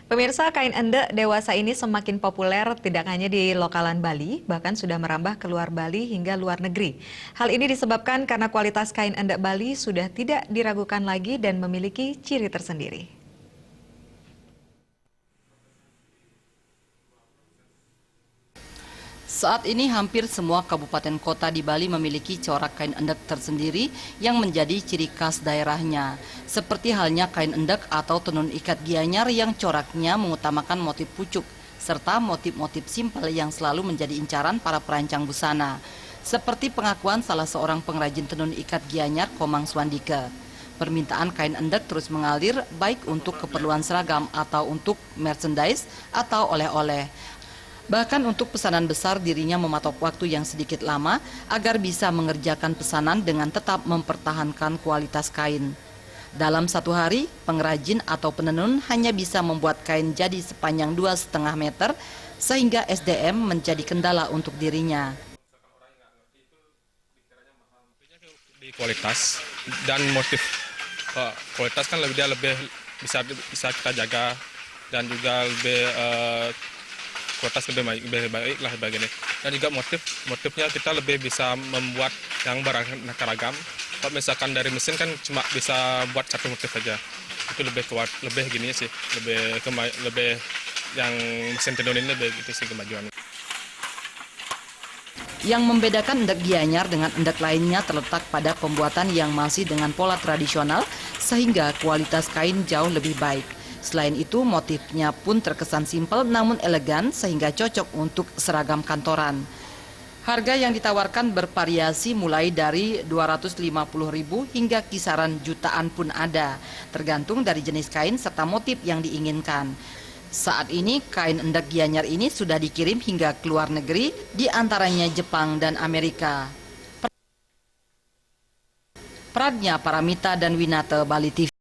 Pemirsa, kain endek dewasa ini semakin populer tidak hanya di lokalan Bali, bahkan sudah merambah keluar Bali hingga luar negeri. Hal ini disebabkan karena kualitas kain endek Bali sudah tidak diragukan lagi dan memiliki ciri tersendiri. Saat ini hampir semua kabupaten kota di Bali memiliki corak kain endek tersendiri yang menjadi ciri khas daerahnya. Seperti halnya kain endek atau tenun ikat Gianyar yang coraknya mengutamakan motif pucuk, serta motif-motif simpel yang selalu menjadi incaran para perancang busana. Seperti pengakuan salah seorang pengrajin tenun ikat Gianyar, Komang Swandike. Permintaan kain endek terus mengalir baik untuk keperluan seragam atau untuk merchandise atau oleh-oleh. Bahkan untuk pesanan besar dirinya mematok waktu yang sedikit lama agar bisa mengerjakan pesanan dengan tetap mempertahankan kualitas kain. Dalam satu hari, pengrajin atau penenun hanya bisa membuat kain jadi sepanjang 2,5 meter sehingga SDM menjadi kendala untuk dirinya. Di kualitas dan motif. Kualitas kan dia lebih bisa kita jaga dan juga lebih kualitas lebih baik lah bagian ini. Dan juga motifnya kita lebih bisa membuat yang beraneka ragam. Kalau misalkan dari mesin kan cuma bisa buat satu motif saja. Itu lebih kuat, lebih gini sih, lebih yang mesin tenun ini lebih gitu sih kemajuan. Yang membedakan endek Gianyar dengan endek lainnya terletak pada pembuatan yang masih dengan pola tradisional sehingga kualitas kain jauh lebih baik. Selain itu, motifnya pun terkesan simpel namun elegan sehingga cocok untuk seragam kantoran. Harga yang ditawarkan bervariasi mulai dari 250.000 hingga kisaran jutaan pun ada, tergantung dari jenis kain serta motif yang diinginkan. Saat ini, kain endek Gianyar ini sudah dikirim hingga ke luar negeri, di antaranya Jepang dan Amerika. Pradnya Paramita dan Winata, Bali TV.